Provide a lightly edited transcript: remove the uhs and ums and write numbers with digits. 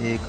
1